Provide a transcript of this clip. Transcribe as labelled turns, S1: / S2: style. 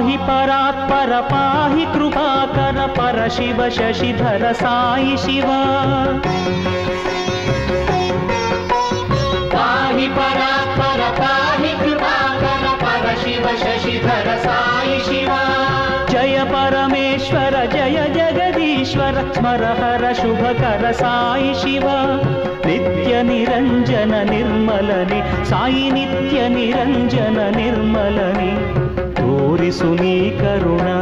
S1: पाहि परात्पर पाहि कृपाकर परशिव शशिधर साई शिव पाहि परात्पर पाहि कृपाकर परशिव शशिधर साई शिव जय परमेश्वर जय जगदीश्वर स्मर हर शुभकर साई शिव नित्य निरंजन निर्मलनि साई नित्य निरंजन निर्मलनि तोरिसु नी करुणा